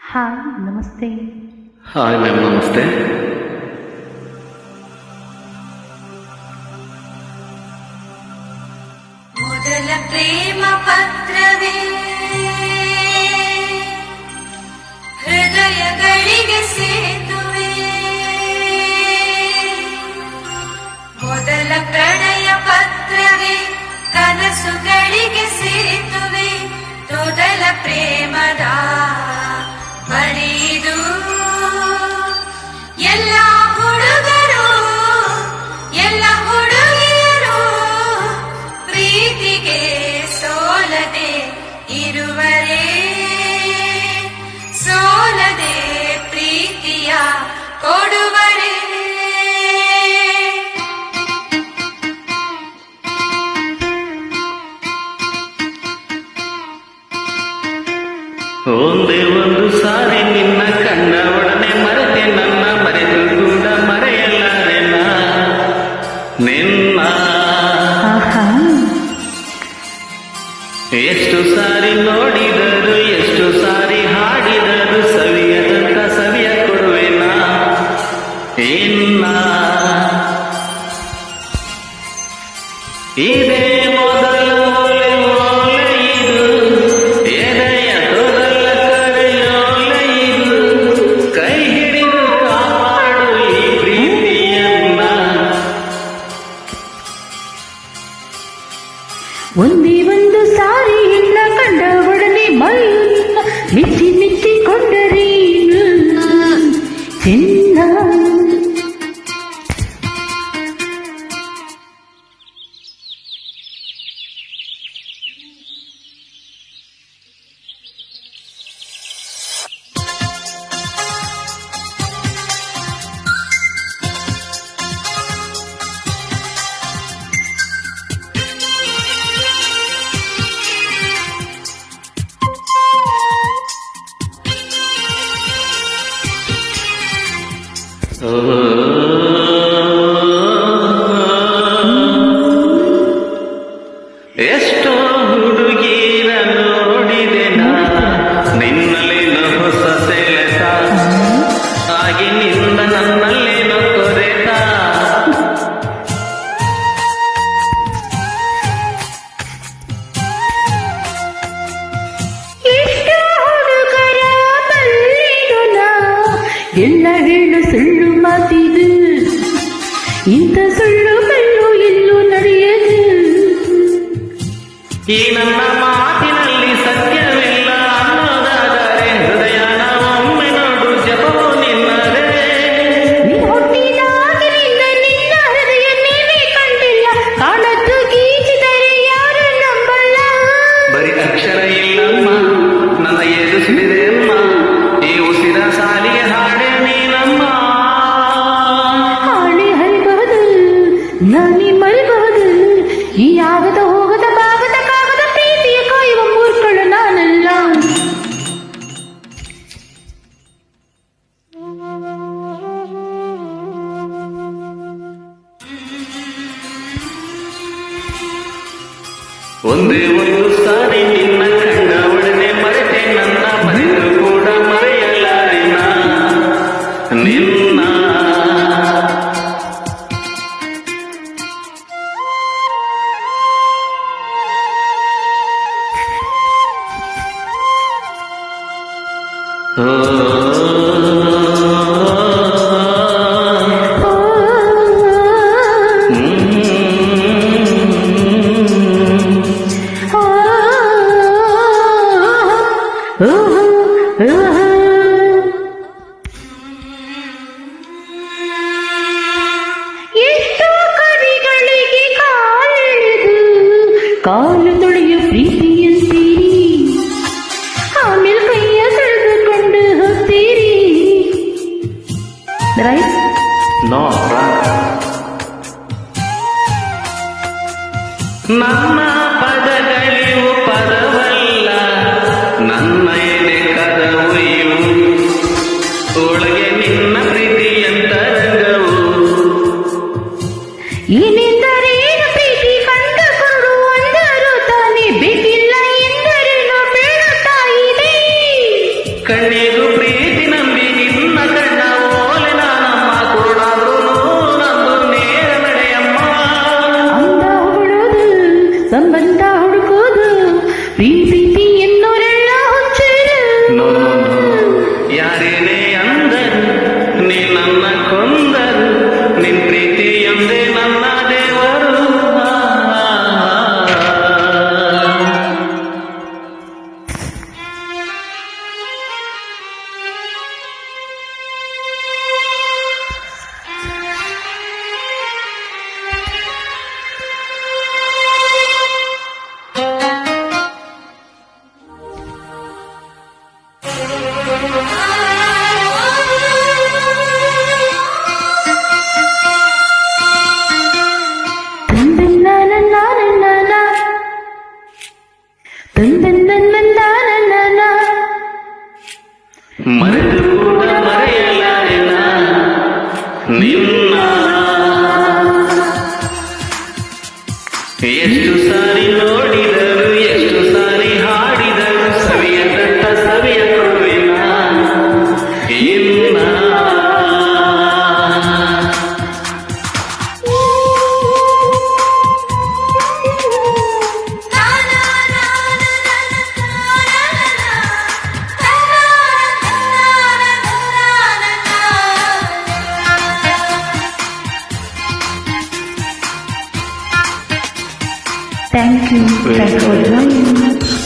Hi ನಮಸ್ತೆ. Hi ma'am, ನಮಸ್ತೆ. ಮೊದಲ ಪ್ರೇಮ ಪತ್ರವೇ ಹೃದಯಗಳಿಗೆ ಸೇತುವೆ, ಮೊದಲ ಪ್ರಣಯ ಪತ್ರವೇ ಕನಸುಗಳಿಗೆ ಸೇತುವೆ, ಮೊದಲ ಪ್ರೇಮದ ಬರೆದು ಎಲ್ಲ ಹುಡುಗರು ಎಲ್ಲ ಹುಡುಗಿಯರು ಪ್ರೀತಿಗೆ ಸೋಲದೆ ಇರುವರೇ, ಸೋಲದೆ ಪ್ರೀತಿಯ ಕೊಡುವರೇ. ಒಂದೇ ಒಂದು ಸಾರಿ ನಿನ್ನ ಕಣ್ಣ ಒಡನೆ ಮರೆತೆ ನನ್ನ, ಮರೆತು ಕೂಡ ಮರೆಯಲಾರೆನ ನಿನ್ನ. ಎಷ್ಟು ಸಾರಿ ನೋಡಿದರು, ಎಷ್ಟು ಸಾರಿ ಹಾಡಿದರು, ಸವಿಯದಂತ ಸವಿಯ ಕೊಡುವೆನ ಇನ್ನ. ಇದೇ ಮೊದಲ ಓಲೆ ಓಲೆ ಇದು, ಎದೆಯ ತೊದಲ ಕರೆಯೋಲೆ ಇದು, ಕೈ ಹಿಡಿದು ಕಾಪಾಡು ಈ ಪ್ರೀತಿಯನ್ನ. ಒಂದೇ ಒಂದು ಸಾರಿ ಹೆಣ್ಣ ಕಂಡ ಒಡನೆ ಮೈಯನ್ನ ಮಿಚ್ಚಿ ಮಿಚ್ಚಿಕೊಂಡರೆ ಚಿನ್ನ. ಎಷ್ಟೋ ಹುಡುಗಿರ ನೋಡಿದೆ ನಾ, ನಿನ್ನಲ್ಲೇನೋ ಹೊಸ ಸೆಳೆತ, ಹಾಗೆ ನಿನ್ನ ನನ್ನಲ್ಲೇನೋ ಕೊರೆತ. ಎಷ್ಟು ಹುಡುಗರ ಬಲ್ಲಿದು ನಾ, ಎಲ್ಲ ಹೇಳು ಸುಳ್ಳು ಮಾತಿದು, ಇಂಥ ಸುಳ್ಳು ಬೆಳ್ಳು ಎಲ್ಲೂ ನಡೆಯದು. ಈ ನನ್ನ ಮಾತಿನಲ್ಲಿ ಸತ್ಯವಿಲ್ಲ ಅನ್ನೋದಾದರೆ, ಹೃದಯನ ಒಮ್ಮೆ ನೋಡು ಜಪವು ನಿನ್ನದೇ. ನೀ ಹುಟ್ಟಿದಾಗಿನಿಂದ ನಿನ್ನ ಹೃದಯ ನೀವೇ ಕಂಡಿಲ್ಲ, ಕಾಣದ್ದು ಗೀಚಿದರೆ ಯಾರು ನಂಬಲ್ಲ. ಬರೀ ಅಕ್ಷರ ಇಲ್ಲಮ್ಮ ನನ್ನ ಎದುರಿಸಿದೆ ಅಮ್ಮ, ಈ ಉಸಿರ ಸಾಲಿಗೆ ಹಾಡೆ ನೀನಮ್ಮ. ಹಾಳೆ ಹರಿಬಹುದು ನಾನಿ ಮರಿಬಹುದು, ಈ ಆಗದ ಹೋಗದ ಬಾಗದ ಕಾಗದ ಪ್ರೀತಿಯ ಕಾಯುವ ಮೂರ್ಖಳು ನಾನಲ್ಲ. ಒಂದೇ ಒಂದು ಸಾರಿ ನಿನ್ನ ಕಣ್ಣ ಒಡನೆ ಮರೆತೆ ನನ್ನ, ಮರೆತು ಕೂಡ ಮರೆಯಲಾರೆನ ನಿನ್ನ. ಎಷ್ಟು ಕವಿಗಳಿಗೆ ಕಾಲು ತೊಳೆಯೋ ಪ್ರೀತಿಯಂತೀರಿ, ಆಮೇಲೆ ಕೈಯ ಸೆಳೆದುಕೊಂಡು ಹೋಗ್ತೀರಿ. ರೈಟ್? ನೋ, ನನ್ನ ಪದಗಳಿವು ಪದವಲ್ಲ, ನನ್ನ ಎದೆ ಕದವು ಇವು, ಒಳಗೆ ನಿನ್ನ ಪ್ರೀತಿಯಂತ ರಂಗವು. ಏನೆಂದರೇನು ಪ್ರೀತಿ ಕಂಡುಕೊಂಡು ಅಂದರು ತಾನೇ, ಬೇಕಿಲ್ಲ ಎಂದರೇನು ಬೇಡುತ್ತಾ ಇದೆ. ಕಣ್ಣಿಗೂ ಮರೆತು ಕೂಡ ಮರೆಯಲಾರೆನ ನಿನ್ನ. ಎಷ್ಟು ಸಾರಿ ನೋಡಿದರು, ಎಷ್ಟು ಸಾರಿ ಹಾಡಿದರು, ಸವಿಯದಂತ ಸವಿಯ ಕೊಡುವಿನ ಇನ್ನ. Thank you for joining.